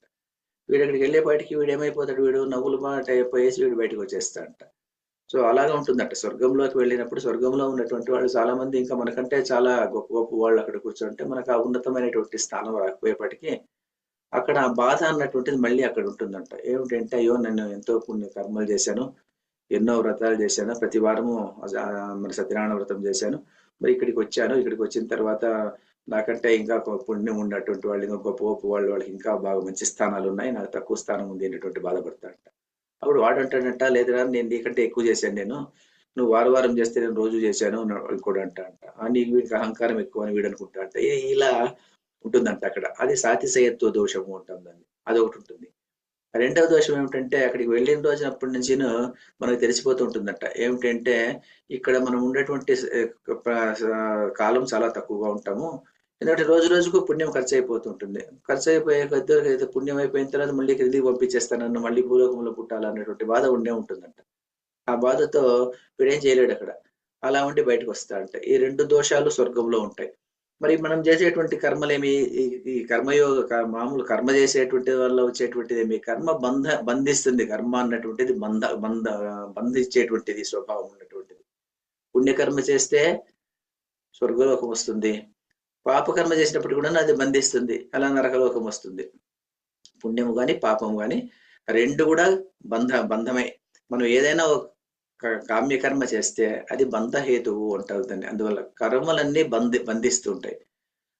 వీడు అక్కడికి వెళ్ళేపాటికి వీడు ఏమైపోతాడు, వీడు నవ్వులు మాట అయిపోయేసి వీడు బయటకు వచ్చేస్తాడంట. సో అలాగే ఉంటుందంట. స్వర్గంలోకి వెళ్ళినప్పుడు స్వర్గంలో ఉన్నటువంటి వాళ్ళు చాలా మంది ఇంకా మనకంటే చాలా గొప్ప గొప్ప వాళ్ళు అక్కడ కూర్చోంటే మనకు ఆ ఉన్నతమైనటువంటి స్థానం రాకపోయేపటికి అక్కడ ఆ బాధ అన్నటువంటిది మళ్ళీ అక్కడ ఉంటుందంట. ఏమిటంటే అయ్యో నేను ఎంతో పుణ్య కర్మలు చేశాను, ఎన్నో వ్రతాలు చేశాను, ప్రతి వారము మన సత్యనారాయణ వ్రతం చేశాను, మరి ఇక్కడికి వచ్చాను. ఇక్కడికి వచ్చిన తర్వాత నాకంటే ఇంకా పుణ్యం ఉన్నటువంటి వాళ్ళు, ఇంకా గొప్ప గొప్ప వాళ్ళకి ఇంకా బాగా మంచి స్థానాలు ఉన్నాయి, నాకు తక్కువ స్థానం ఉంది అనేటువంటి బాధపడతాడంట. అప్పుడు వాడు అంటాడంట, లేదురా నేను నీకంటే ఎక్కువ చేశాను, నువ్వు వారం చేస్తే నేను రోజు చేశాను కూడా అంట. నీకు వీడికి అహంకారం ఎక్కువ అని వీడు అనుకుంటా అంట. ఇలా ఉంటుందంట అక్కడ. అది సాతిశయత్వ దోషము అంటాం దాన్ని. అదొకటి ఉంటుంది. రెండవ దోషం ఏమిటంటే అక్కడికి వెళ్ళిన రోజునప్పటి నుంచి మనకు తెలిసిపోతూ ఉంటుందంట. ఏమిటంటే ఇక్కడ మనం ఉండేటువంటి కాలం చాలా తక్కువగా ఉంటాము. ఎందుకంటే రోజు రోజుకు పుణ్యం ఖర్చు అయిపోతుంటుంది. ఖర్చు అయిపోయే పుణ్యం అయిపోయిన తర్వాత మళ్ళీ తిరిగి పంపించేస్తానన్ను, మళ్ళీ భూలోకంలో పుట్టాలనేటువంటి బాధ ఉండే ఉంటుందంట. ఆ బాధతో వీడేం చేయలేడు అక్కడ. అలా ఉండి బయటకు వస్తా ఉంటాయి. ఈ 2 దోషాలు స్వర్గంలో ఉంటాయి. మరి మనం చేసేటువంటి కర్మలేమి ఈ ఈ కర్మయోగ మామూలు కర్మ చేసేటువంటి వల్ల వచ్చేటువంటిదేమి కర్మ బంధిస్తుంది. కర్మ అన్నటువంటిది బంధించేటువంటిది స్వభావం ఉన్నటువంటిది. పుణ్యకర్మ చేస్తే స్వర్గలోకం వస్తుంది. పాపకర్మ చేసినప్పుడు కూడా అది బంధిస్తుంది. అలా నరకలోకం వస్తుంది. పుణ్యము గాని, పాపము గాని 2 కూడా బంధమే. మనం ఏదైనా కామ్యకర్మ చేస్తే అది బంధహేతువు అంటారు దాన్ని. అందువల్ల కర్మలన్నీ బంధిస్తూ ఉంటాయి.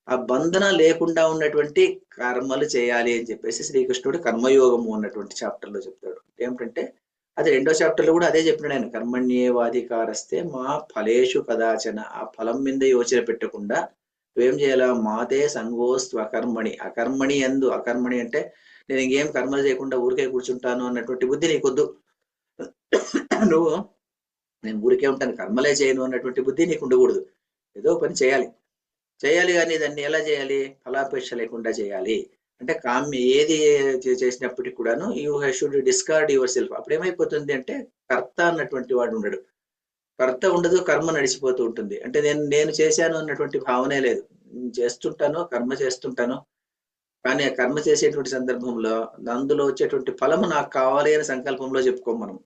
ఆ బంధన లేకుండా ఉన్నటువంటి కర్మలు చేయాలి అని చెప్పేసి శ్రీకృష్ణుడు కర్మయోగము అన్నటువంటి చాప్టర్ లో చెప్తాడు. ఏమిటంటే అది 2వ చాప్టర్ లో కూడా అదే చెప్పినాడు ఆయన. కర్మణ్యేవాధికారస్తే మా ఫలేషు కదాచన. ఆ ఫలం మీద యోచన పెట్టకుండా నువ్వేం చేయాలా? మాతే సంగోస్త్వ అకర్మణి. అకర్మణి అంటే నేను ఇంకేం కర్మలు చేయకుండా ఊరికే కూర్చుంటాను అన్నటువంటి బుద్ధి నీకొద్దు. నువ్వు నేను ఊరికే ఉంటాను, కర్మలే చేయను అన్నటువంటి బుద్ధి నీకు ఉండకూడదు. ఏదో పని చేయాలి. కానీ దాన్ని ఎలా చేయాలి? ఫలాపేక్ష లేకుండా చేయాలి. అంటే ఏది చేసినప్పటికి కూడాను you should discard your self. అప్పుడు ఏమైపోతుంది అంటే కర్త అన్నటువంటి వాడు ఉండడు. కర్త ఉండదు, కర్మ నడిచిపోతూ ఉంటుంది. అంటే నేను నేను చేశాను అన్నటువంటి భావనే లేదు. చేస్తుంటాను, కర్మ చేస్తుంటాను. కానీ ఆ కర్మ చేసేటువంటి సందర్భంలో అందులో వచ్చేటువంటి ఫలము నాకు కావాలి అనే సంకల్పంలో చెప్పుకోం మనం.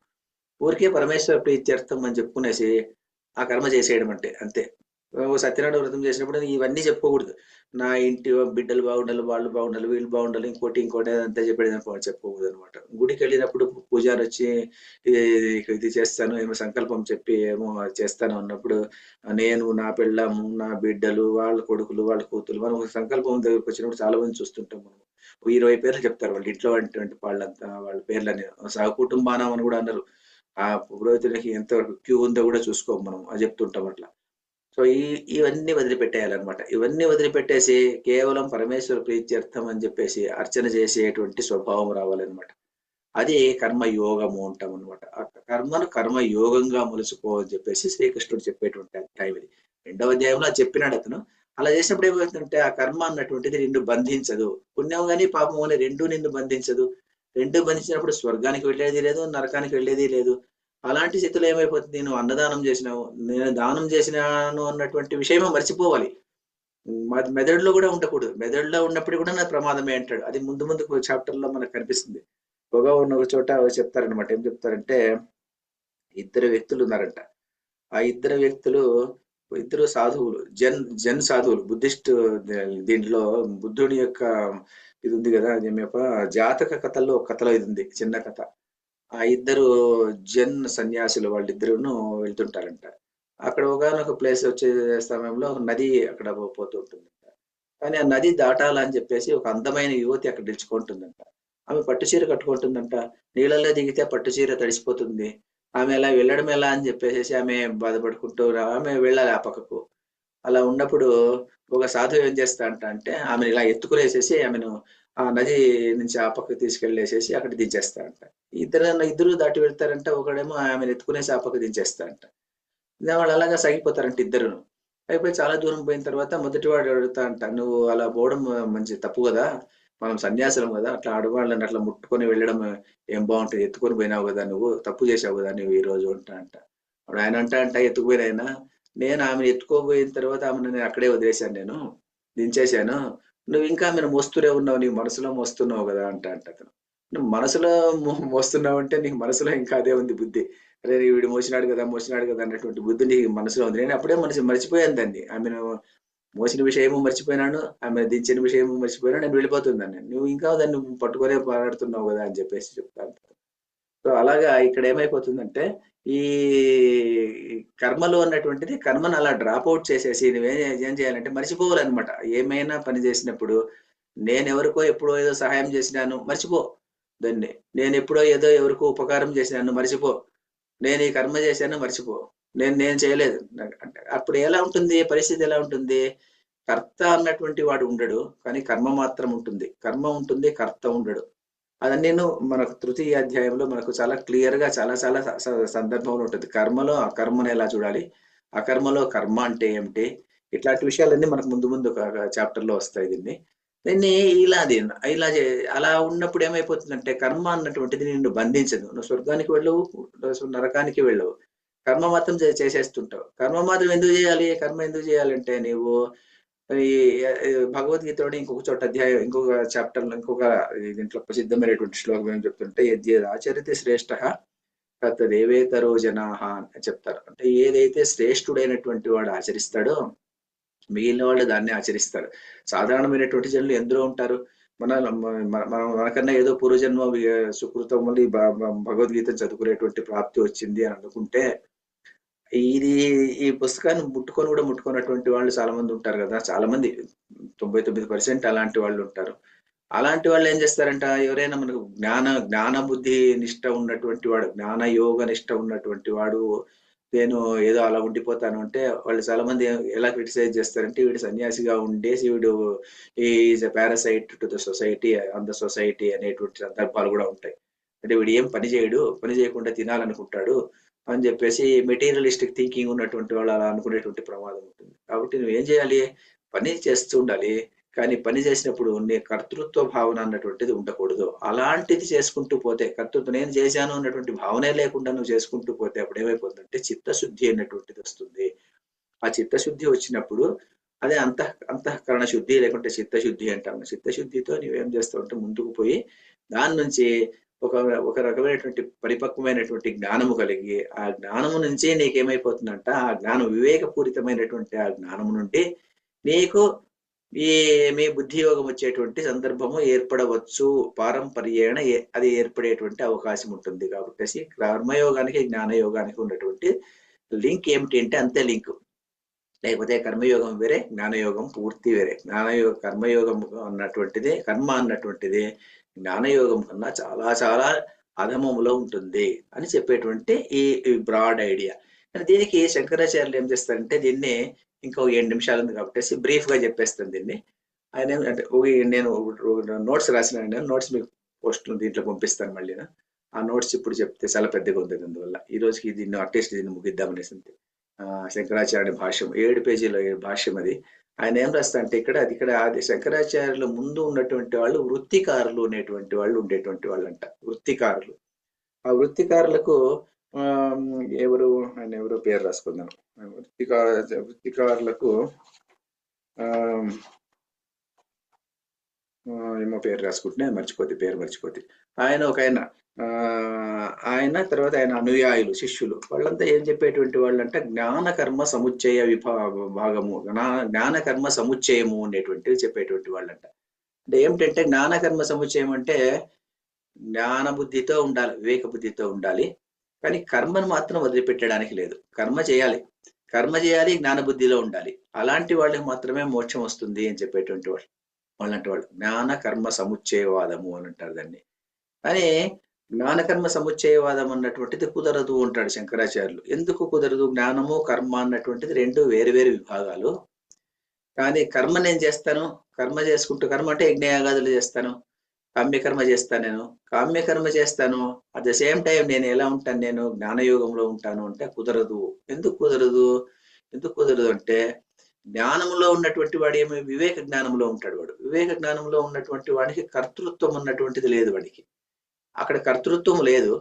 ఊరికే పరమేశ్వర ప్రీత్యర్థం అని చెప్పుకునేసి ఆ కర్మ చేసేయడం అంటే అంతే. సత్యనారాయణ వ్రతం చేసినప్పుడు ఇవన్నీ చెప్పుకోకూడదు. నా ఇంటి బిడ్డలు బాగుండాలి, వాళ్ళు బాగుండాలి, వీళ్ళు బాగుండాలి, ఇంకోటి అంతా చెప్పుకోకూడదు అనమాట. గుడికి వెళ్ళినప్పుడు పూజారి వచ్చి ఇది చేస్తాను ఏమో సంకల్పం చెప్పి ఏమో చేస్తాను అన్నప్పుడు నేను, నా పెళ్ళాము, నా బిడ్డలు, వాళ్ళ కొడుకులు, వాళ్ళ కూతురు, మనం ఒక సంకల్పం దగ్గరకు వచ్చినప్పుడు చాలా మంది చూస్తుంటాం మనం. 20 పేర్లు చెప్తారు వాళ్ళ ఇంట్లో వాళ్ళంతా వాళ్ళ పేర్లని. సహకుటుంబానం అని కూడా అన్నారు. ఆ పురోహితుడికి ఎంత క్యూ ఉందో కూడా చూసుకోము మనం, అది చెప్తుంటాం అట్లా. సో ఇవన్నీ వదిలిపెట్టేయాలన్నమాట. ఇవన్నీ వదిలిపెట్టేసి కేవలం పరమేశ్వర ప్రీత్యర్థం అని చెప్పేసి అర్చన చేసేటువంటి స్వభావం రావాలన్నమాట. అది కర్మ యోగము అంటాం అనమాట. ఆ కర్మను కర్మ యోగంగా మలుచుకో అని చెప్పేసి శ్రీకృష్ణుడు చెప్పేటువంటి అధ్యాయం ఇది. 2వ అధ్యాయంలో అది చెప్పినాడు అతను. అలా చేసినప్పుడు ఏమవుతుందంటే ఆ కర్మ అన్నటువంటిది నిన్ను బంధించదు. పుణ్యం గాని పాపం గాని 2 నిన్ను బంధించదు. 2 బంధించినప్పుడు స్వర్గానికి వెళ్ళేది లేదు, నరకానికి వెళ్ళేది లేదు. అలాంటి స్థితిలో ఏమైపోతుంది? నువ్వు అన్నదానం చేసినావు, నేను దానం చేసినాను అన్నటువంటి విషయమే మర్చిపోవాలి. మెదడులో కూడా ఉండకూడదు. మెదడులో ఉన్నప్పుడు కూడా నా ప్రమాదమే అంటాడు. అది ముందు ముందు చాప్టర్ లో మనకు కనిపిస్తుంది. పొగ ఉన్న ఒక చోట చెప్తారనమాట. ఏం చెప్తారంటే 2 వ్యక్తులు ఉన్నారంట. ఆ 2 వ్యక్తులు ఇద్దరు సాధువులు, జన్ సాధువులు. బుద్ధిస్ట్ దీంట్లో బుద్ధుడి యొక్క ఇది ఉంది కదా, అది జాతక కథల్లో ఒక కథలో ఇది ఉంది, చిన్న కథ. ఆ 2 జన్ సన్యాసులు వాళ్ళిద్దరును వెళ్తుంటారంట. అక్కడ ఒకానొక ప్లేస్ వచ్చే సమయంలో నది అక్కడ పోతూ ఉంటుందంట. కానీ ఆ నది దాటాలని చెప్పేసి ఒక అందమైన యువతి అక్కడ నిలుచుకుంటుందంట. ఆమె పట్టు చీర కట్టుకుంటుందంట. నీళ్ళలో దిగితే పట్టు చీర తడిసిపోతుంది. ఆమె అలా వెళ్ళడం ఎలా అని చెప్పేసి ఆమె బాధపడుకుంటూ ఆమె వెళ్ళాలి ఆ పక్కకు. అలా ఉన్నప్పుడు ఒక సాధువు ఏం చేస్తా అంటే ఆమెను ఇలా ఎత్తుకునేసేసి ఆమెను ఆ నది నుంచి ఆ పక్కకు తీసుకెళ్లేసేసి అక్కడ దించేస్తారంట. ఇద్దరు దాటి వెళ్తారంట. ఒకడేమో ఆమెను ఎత్తుకునేసి ఆ పక్క దించేస్తారంట. వాళ్ళు అలాగా సాగిపోతారంట ఇద్దరును. అయిపోయి చాలా దూరం పోయిన తర్వాత మొదటివాడు అడుగుతా అంట, నువ్వు అలా పోవడం మంచి తప్పు కదా, మనం సన్యాసులం కదా, అట్లా ఆడవాళ్ళని అట్లా ముట్టుకొని వెళ్ళడం ఏం బాగుంటుంది, ఎత్తుకొని పోయినావు కదా, నువ్వు తప్పు చేసావు కదా నువ్వు ఈ రోజు అంట. అప్పుడు ఆయన అంట ఎత్తుకుపోయిన ఆయన, నేను ఆమెను ఎత్తుకోబోయిన తర్వాత ఆమెను నేను అక్కడే వదిలేశాను, నేను దించేశాను, నువ్వు ఇంకా ఆమెను మోస్తూనే ఉన్నావు, నీ మనసులో మోస్తున్నావు కదా అంట అతను. నువ్వు మనసులో మోస్తున్నావు అంటే నీకు మనసులో ఇంకా అదే ఉంది బుద్ధి. అరే వీడు మోసినాడు కదా అన్నటువంటి బుద్ధి నీకు మనసులో ఉంది. నేను అప్పుడే మర్చిపోయాను దాన్ని. ఆమెను మోసిన విషయము మర్చిపోయినాను, ఆమె దించిన విషయము మర్చిపోయినా, నేను వెళ్ళిపోతుందాన్ని. నువ్వు ఇంకా దాన్ని పట్టుకొనే పోరాడుతున్నావు కదా అని చెప్పేసి చెప్తాను. సో అలాగా ఇక్కడ ఏమైపోతుందంటే ఈ కర్మలు అన్నటువంటిది కర్మను అలా డ్రాప్ అవుట్ చేసేసి ఏం చేయాలంటే మర్చిపోవాలన్నమాట. ఏమైనా పని చేసినప్పుడు నేను ఎవరికో ఎప్పుడో ఏదో సహాయం చేసినాను మర్చిపో దాన్ని. నేను ఎప్పుడో ఏదో ఎవరికో ఉపకారం చేసినాను మర్చిపో. నేను ఈ కర్మ చేశాను మర్చిపో. నేను చేయలేదు అంటే అప్పుడు ఎలా ఉంటుంది పరిస్థితి? ఎలా ఉంటుంది? కర్త అన్నటువంటి వాడు ఉండడు, కానీ కర్మ మాత్రం ఉంటుంది. కర్మ ఉంటుంది, కర్త ఉండడు. నేను మనకు తృతీయ అధ్యాయంలో మనకు చాలా క్లియర్ గా చాలా చాలా సందర్భంలో ఉంటుంది. కర్మలో అకర్మను ఎలా చూడాలి, అకర్మలో కర్మ అంటే ఏమిటి, ఇట్లాంటి విషయాలన్నీ మనకు ముందు ముందు ఒక చాప్టర్ లో వస్తాయి. దీన్ని దీన్ని ఇలా అలా ఉన్నప్పుడు ఏమైపోతుందంటే కర్మ అన్నటువంటిది నిన్ను బంధించదు. నువ్వు స్వర్గానికి వెళ్ళవు, నరకానికి వెళ్ళవు. కర్మ మాత్రం చేసేస్తుంటావు. కర్మ మాత్రం ఎందుకు చేయాలి? కర్మ ఎందుకు చేయాలంటే నీవు ఈ భగవద్గీతలోని ఇంకొక చోట అధ్యాయం, ఇంకొక చాప్టర్‌లో, దీంట్లో ప్రసిద్ధమైనటువంటి శ్లోకం ఏం చెప్తుంటే యద్యదాచరతి శ్రేష్ఠః తత్తదేవేతరో జనాః అని చెప్తారు. అంటే ఏదైతే శ్రేష్ఠుడైనటువంటి వాడు ఆచరిస్తాడో మిగిలిన వాళ్ళు దాన్ని ఆచరిస్తారు. సాధారణమైనటువంటి జనులు ఎందులో ఉంటారు? మనకన్నా ఏదో పూర్వజన్మ సుకృతం వల్ల ఈ భగవద్గీత చదువుకునేటువంటి ప్రాప్తి వచ్చింది అని అనుకుంటే, ఇది ఈ పుస్తకాన్ని ముట్టుకోనటువంటి వాళ్ళు చాలా మంది ఉంటారు కదా! చాలా మంది 99% అలాంటి వాళ్ళు ఉంటారు. అలాంటి వాళ్ళు ఏం చేస్తారంట, ఎవరైనా మనకు జ్ఞాన బుద్ధి నిష్ట ఉన్నటువంటి వాడు, జ్ఞాన యోగ నిష్ట ఉన్నటువంటి వాడు, నేను ఏదో అలా ఉండిపోతాను అంటే, వాళ్ళు చాలా మంది ఎలా క్రిటిసైజ్ చేస్తారంటే, వీడు సన్యాసిగా ఉండేసి వీడు is a parasite to the society, on the society అనేటువంటి సందర్భాలు కూడా ఉంటాయి. అంటే వీడు ఏం పని చేయడు, పని చేయకుండా తినాలనుకుంటాడు అని చెప్పేసి మెటీరియలిస్టిక్ థింకింగ్ ఉన్నటువంటి వాళ్ళు అలా అనుకునేటువంటి ప్రమాదం ఉంటుంది. కాబట్టి నువ్వేం చేయాలి? పని చేస్తూ ఉండాలి. కానీ పని చేసినప్పుడు నీ కర్తృత్వ భావన అన్నటువంటిది ఉండకూడదు. అలాంటిది చేసుకుంటూ పోతే, కర్తృత్వం నేను చేశాను అన్నటువంటి భావనే లేకుండా నువ్వు చేసుకుంటూ పోతే అప్పుడు ఏమైపోతుందంటే చిత్తశుద్ధి అనేటువంటిది వస్తుంది. ఆ చిత్తశుద్ధి వచ్చినప్పుడు అదే అంతఃకరణ శుద్ధి, లేకుంటే చిత్తశుద్ధి అంటాము. చిత్తశుద్ధితో నువ్వేం చేస్తావు అంటే ముందుకు పోయి దాని నుంచి ఒక ఒక రకమైనటువంటి పరిపక్వమైనటువంటి జ్ఞానము కలిగి, ఆ జ్ఞానము నుంచి నీకేమైపోతుందంట, ఆ జ్ఞానం వివేకపూరితమైనటువంటి ఆ జ్ఞానము నుండి నీకు ఈ మీ బుద్ధి యోగం వచ్చేటువంటి సందర్భము ఏర్పడవచ్చు. పారంపర్యేణ అది ఏర్పడేటువంటి అవకాశం ఉంటుంది. కాబట్టి కర్మయోగానికి జ్ఞానయోగానికి ఉన్నటువంటి లింక్ ఏమిటి అంటే అంతే లింక్. లేకపోతే కర్మయోగం వేరే, జ్ఞానయోగం పూర్తి వేరే. కర్మయోగం అన్నటువంటిది, కర్మ అన్నటువంటిది జ్ఞానయోగం కన్నా చాలా చాలా అధమములో ఉంటుంది అని చెప్పేటువంటి ఈ బ్రాడ్ ఐడియా. కానీ దీనికి శంకరాచార్యులు ఏం చేస్తారంటే దీన్ని ఇంకో 7 నిమిషాలు ఉంది కాబట్టి బ్రీఫ్ గా చెప్పేస్తాను దీన్ని. ఆయన అంటే నేను నోట్స్ రాసిన నోట్స్ మీకు పోస్ట్ దీంట్లో పంపిస్తాను మళ్ళీ. ఆ నోట్స్ ఇప్పుడు చెప్తే చాలా పెద్దగా ఉంది, అందువల్ల ఈ రోజుకి దీన్ని అట్లీస్ట్ దీన్ని ముగిద్దామనేసి అంతే. శంకరాచార్య భాష్యం 7 పేజీల భాష్యం అది. ఆయన ఏం రాస్తా అంటే ఇక్కడ అది శంకరాచార్యుల ముందు ఉన్నటువంటి వాళ్ళు వృత్తికారులు అనేటువంటి వాళ్ళు ఉండేటువంటి వాళ్ళు అంట. వృత్తికారులు. ఆ వృత్తికారులకు ఎవరో పేరు రాసుకున్నాను. వృత్తికారులకు ఏమో పేరు రాసుకుంటున్నా పేరు మర్చిపోతే ఆయన తర్వాత ఆయన అనుయాయులు, శిష్యులు, వాళ్ళంతా ఏం చెప్పేటువంటి వాళ్ళంటే జ్ఞాన కర్మ సముచ్చయ భాగము, జ్ఞాన కర్మ సముచ్చయము అనేటువంటివి చెప్పేటువంటి వాళ్ళంట. అంటే ఏమిటంటే జ్ఞాన కర్మ సముచ్చయం అంటే జ్ఞాన బుద్ధితో ఉండాలి, వివేక బుద్ధితో ఉండాలి. కానీ కర్మను మాత్రం వదిలిపెట్టడానికి లేదు. కర్మ చేయాలి, జ్ఞాన బుద్ధిలో ఉండాలి. అలాంటి వాళ్ళకి మాత్రమే మోక్షం వస్తుంది అని చెప్పేటువంటి వాళ్ళంటే వాళ్ళు జ్ఞాన కర్మ సముచ్చయవాదము అని అంటారు దాన్ని. కానీ జ్ఞానకర్మ సముచ్చయవాదం అన్నటువంటిది కుదరదు అంటాడు శంకరాచార్యులు. ఎందుకు కుదరదు? జ్ఞానము కర్మ అన్నటువంటిది రెండు వేరు వేరు విభాగాలు. కానీ కర్మ నేను చేస్తాను, కర్మ చేసుకుంటూ, కర్మ అంటే యజ్ఞయాగాదులు చేస్తాను, కామ్యకర్మ చేస్తాను, కామ్యకర్మ చేస్తాను, అట్ ద సేమ్ టైం నేను ఎలా ఉంటాను, నేను జ్ఞానయోగంలో ఉంటాను అంటే కుదరదు. ఎందుకు కుదరదు అంటే జ్ఞానంలో ఉన్నటువంటి వాడు ఏమో వివేక జ్ఞానంలో ఉంటాడు. వాడు వివేక జ్ఞానంలో ఉన్నటువంటి వాడికి కర్తృత్వం అన్నటువంటిది లేదు. వాడికి అక్కడ కర్తృత్వం లేదు,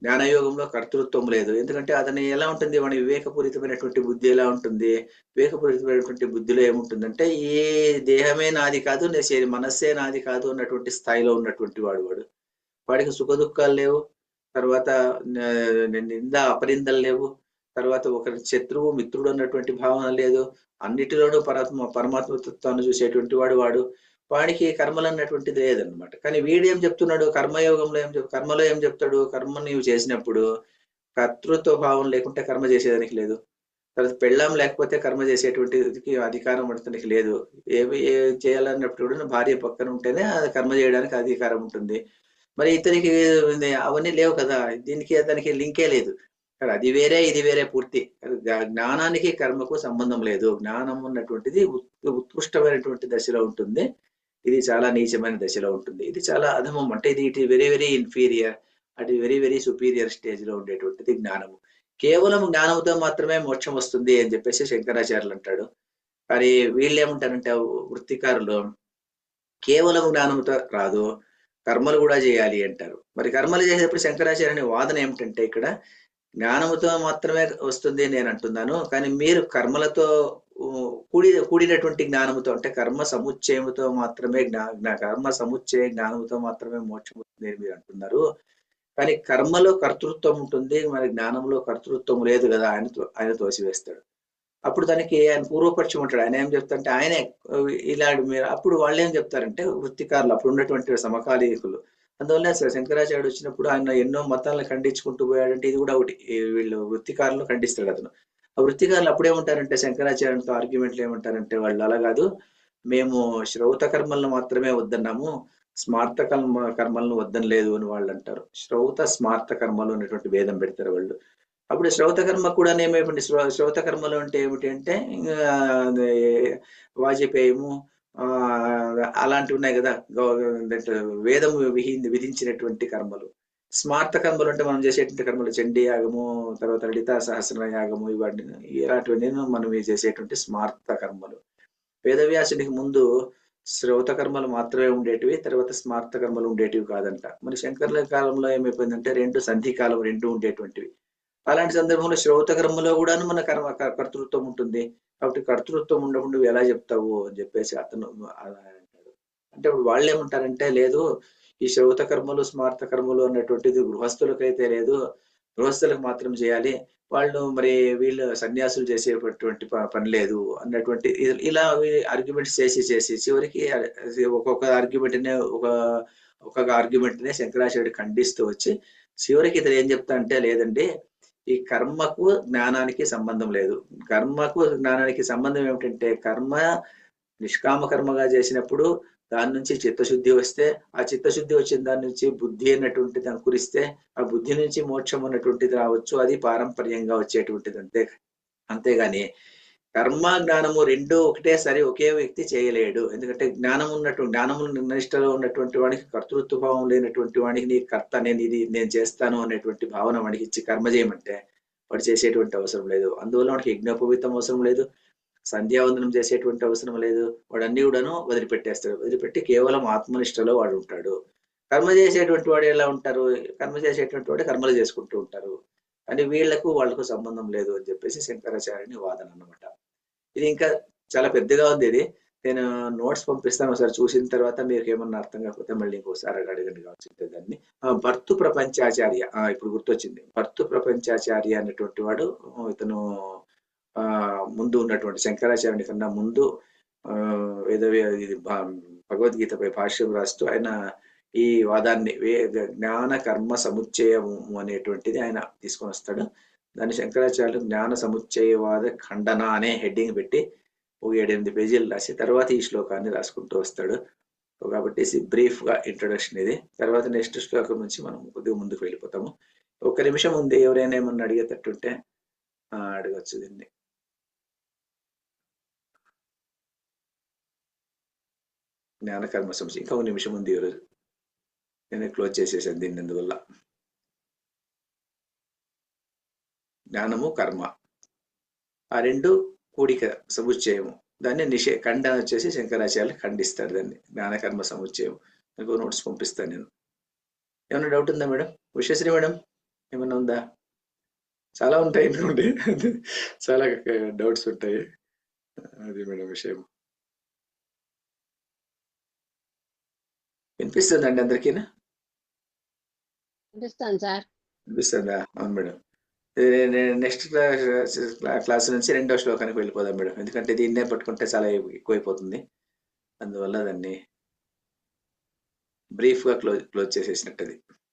జ్ఞానయోగంలో కర్తృత్వం లేదు. ఎందుకంటే అతని ఎలా ఉంటుంది, వాడి వివేకపూరితమైనటువంటి బుద్ధి ఎలా ఉంటుంది, వివేకపూరితమైనటువంటి బుద్ధిలో ఏముంటుందంటే ఈ దేహమే నాది కాదు, మనస్సే నాది కాదు అన్నటువంటి స్థాయిలో ఉన్నటువంటి వాడికి సుఖ దుఃఖాలు లేవు, తర్వాత నింద అపరిందలు లేవు, తర్వాత ఒకరి శత్రువు మిత్రుడు అన్నటువంటి భావన లేదు, అన్నిటిలోనూ పరమాత్మతత్వాన్ని చూసేటువంటి వాడు. వాడికి కర్మలు అన్నటువంటిది లేదనమాట. కానీ వీడు ఏం చెప్తున్నాడు, కర్మలో ఏం చెప్తాడు, కర్మ నీవు చేసినప్పుడు కర్తృత్వ భావం లేకుంటే కర్మ చేసేదానికి లేదు. తర్వాత పెళ్ళాం లేకపోతే కర్మ చేసేటువంటికి అధికారం పడతానికి లేదు. ఏమి చేయాలన్నప్పుడు భార్య పక్కన ఉంటేనే అది కర్మ చేయడానికి అధికారం ఉంటుంది. మరి ఇతనికి అవన్నీ లేవు కదా, దీనికి దానికి లింకే లేదు. అది వేరే ఇది వేరే పూర్తి. జ్ఞానానికి కర్మకు సంబంధం లేదు. జ్ఞానం ఉన్నటువంటిది ఉత్కృష్టమైనటువంటి దశలో ఉంటుంది, ఇది చాలా నీచమైన దశలో ఉంటుంది. ఇది చాలా అధమం, అంటే ఇది వెరీ వెరీ ఇన్ఫీరియర్, అది వెరీ వెరీ సుపీరియర్ స్టేజ్ లో ఉండేటువంటిది జ్ఞానము. కేవలం జ్ఞానంతో మాత్రమే మోక్షం వస్తుంది అని చెప్పేసి శంకరాచార్యులు అంటాడు. కానీ వీళ్ళు ఏమంటారంటే వృత్తికారులు కేవలం జ్ఞానంతో రాదు, కర్మలు కూడా చేయాలి అంటారు. మరి కర్మలు చేసేటప్పుడు శంకరాచార్యుని వాదన ఏమిటంటే ఇక్కడ జ్ఞానముతో మాత్రమే వస్తుంది నేను అంటున్నాను. కానీ మీరు కర్మలతో కూడినటువంటి జ్ఞానముతో అంటే కర్మ సముచ్చయముతో మాత్రమే కర్మ సముచ్చయ జ్ఞానముతో మాత్రమే మోక్షం వస్తుంది అని మీరు అంటున్నారు. కానీ కర్మలో కర్తృత్వం ఉంటుంది, మరి జ్ఞానంలో కర్తృత్వం లేదు కదా ఆయన తోసివేస్తాడు. అప్పుడు దానికి ఆయన పూర్వపక్షం ఉంటాడు. ఆయన ఏం చెప్తారంటే ఆయనే ఇలా మీరు అప్పుడు వాళ్ళు ఏం చెప్తారంటే వృత్తికారులు అప్పుడు ఉన్నటువంటి సమకాలీకులు. అందువల్ల శంకరాచార్యుడు వచ్చినప్పుడు ఆయన ఎన్నో మతాలను ఖండించుకుంటూ పోయాడంటే ఇది కూడా ఒకటి. వీళ్ళు వృత్తికారులను ఖండిస్తాడు అతను. ఆ వృత్తికారులు అప్పుడేమంటారంటే శంకరాచార్యునితో ఆర్గ్యుమెంట్లు ఏమంటారంటే వాళ్ళు అలా కాదు, మేము శ్రౌత కర్మలను మాత్రమే వద్దన్నాము, స్మార్త కర్మలను వద్దనలేదు అని వాళ్ళు అంటారు. శ్రౌత స్మార్త కర్మలు అనేటువంటి భేదం పెడతారు వాళ్ళు. అప్పుడు శ్రౌత కర్మ కూడా ఏమైపోయింది, శ్రౌత కర్మలు అంటే ఏమిటి అంటే వాజపేయము అలాంటివి ఉన్నాయి కదా, వేదం విధించినటువంటి కర్మలు. స్మార్త కర్మలు అంటే మనం చేసేటువంటి కర్మలు చండీ యాగము, తర్వాత లలితా సహస్ర యాగము, ఇవన్నీ ఇలాంటివన్నీ మనం చేసేటువంటి స్మార్త కర్మలు. వేదవ్యాసునికి ముందు శ్రౌత కర్మలు మాత్రమే ఉండేటివి, తర్వాత స్మార్త కర్మలు ఉండేటివి కాదంట. మరి శంకర్ల కాలంలో ఏమైపోయిందంటే రెండు సంధి కాలం రెండు ఉండేటువంటివి. అలాంటి సందర్భంలో శ్రౌత కర్మలో కూడాను మన కర్తృత్వం ఉంటుంది. కాబట్టి కర్తృత్వం ఉండకుండా ఎలా చెప్తావు అని చెప్పేసి అతను అలా అంటాడు. అంటే ఇప్పుడు వాళ్ళు ఏమంటారంటే లేదు, ఈ శ్రౌత కర్మలు స్మార్త కర్మలు అన్నటువంటిది గృహస్థులకైతే లేదు, గృహస్థులకు మాత్రం చేయాలి, వాళ్ళు మరి వీళ్ళు సన్యాసులు చేసేటటువంటి పని లేదు అన్నటువంటి ఇలా ఆర్గ్యుమెంట్స్ చేసి చివరికి ఒక్కొక్క ఆర్గ్యుమెంట్ ఒక్కొక్క ఆర్గ్యుమెంట్ నే శంకరాచార్యుడు ఖండిస్తూ వచ్చి చివరికి ఇతను ఏం చెప్తా అంటే లేదండి, ఈ కర్మకు జ్ఞానానికి సంబంధం లేదు. కర్మకు జ్ఞానానికి సంబంధం ఏమిటంటే కర్మ నిష్కామ కర్మగా చేసినప్పుడు దాని నుంచి చిత్తశుద్ధి వస్తే, ఆ చిత్తశుద్ధి వచ్చిన దాని నుంచి బుద్ధి అన్నటువంటిది అంకురిస్తే, ఆ బుద్ధి నుంచి మోక్షం అన్నటువంటిది రావచ్చు. అది పారంపర్యంగా వచ్చేటువంటిది అంతేగాని కర్మ జ్ఞానము రెండు ఒకటేసారి ఒకే వ్యక్తి చేయలేడు. ఎందుకంటే జ్ఞానము నిష్ఠలో ఉన్నటువంటి వాడికి కర్తృత్వ భావం లేనటువంటి వాడికి నీ కర్త నేను చేస్తాను అనేటువంటి భావన వాడికి ఇచ్చి కర్మ చేయమంటే వాడు చేసేటువంటి అవసరం లేదు. అందువల్ల వాడికి యజ్ఞోపవీతం అవసరం లేదు, సంధ్యావందనం చేసేటువంటి అవసరం లేదు. వాడు అన్ని కూడాను వదిలిపెట్టేస్తాడు. వదిలిపెట్టి కేవలం ఆత్మనిష్టలో వాడు ఉంటాడు. కర్మ చేసేటువంటి వాడు ఎలా ఉంటారు, కర్మ చేసేటువంటి వాడు కర్మలు చేసుకుంటూ ఉంటారు. అని వాళ్ళకు సంబంధం లేదు అని చెప్పేసి శంకరాచార్యుని వాదన అన్నమాట. ఇది ఇంకా చాలా పెద్దగా ఉంది. ఇది నేను నోట్స్ పంపిస్తాను, ఒకసారి చూసిన తర్వాత మీకు ఏమన్నా అర్థం కాకపోతే మళ్ళీ ఇంకోసారి అడగండి కావచ్చు దాన్ని. భర్తు ప్రపంచాచార్య, ఇప్పుడు గుర్తొచ్చింది. భర్తు ప్రపంచాచార్య అనేటువంటి వాడు ఇతను ముందు ఉన్నటువంటి శంకరాచార్యుని కన్నా ముందు ఇది భగవద్గీతపై భాష్యం రాస్తూ ఆయన ఈ వాదాన్ని జ్ఞాన కర్మ సముచ్చయము అనేటువంటిది ఆయన తీసుకొని వస్తాడు. దాన్ని శంకరాచార్యులు జ్ఞాన సముచ్చయవాద ఖండన అనే హెడ్డింగ్ పెట్టి ఒక 7-8 పేజీలు రాసి తర్వాత ఈ శ్లోకాన్ని రాసుకుంటూ వస్తాడు. కాబట్టి బ్రీఫ్ గా ఇంట్రొడక్షన్ ఇది. తర్వాత నెక్స్ట్ శ్లోకం నుంచి మనం కొద్దిగా ముందుకు వెళ్ళిపోతాము. ఒక నిమిషం ఉంది, ఎవరైనా ఏమన్నా అడిగేటట్టుంటే అడగచ్చు దీన్ని. జ్ఞానకర్మ సంశయం ఇంకా ఒక నిమిషం ఉంది ఈరోజు. నేను క్లోజ్ చేసేసాను దీన్ని. అందువల్ల జ్ఞానము కర్మ ఆ రెండు కూడిక సముచ్చయము, దాన్ని ఖండన వచ్చేసి శంకరాచార్యులు ఖండిస్తారు దాన్ని, జ్ఞానకర్మ సముచ్చయం. మీకు నోట్స్ పంపిస్తాను నేను. ఏమన్నా డౌట్ ఉందా మేడం? ఉషశ్రీ మేడం ఏమన్నా ఉందా? చాలా ఉంటాయి అనుకోండి, చాలా డౌట్స్ ఉంటాయి. అది మేడం విషయం. వినిపిస్తుందండి అందరికీనా? వినిపిస్తాను సార్. వినిపిస్తుందా? అవును మేడం. నెక్స్ట్ క్లాస్ నుంచి 2వ శ్లోకానికి వెళ్ళిపోదాం మేడం, ఎందుకంటే దీన్నే పట్టుకుంటే చాలా ఎక్కువైపోతుంది. అందువల్ల దాన్ని బ్రీఫ్ గా క్లోజ్ చేసేసినట్టు.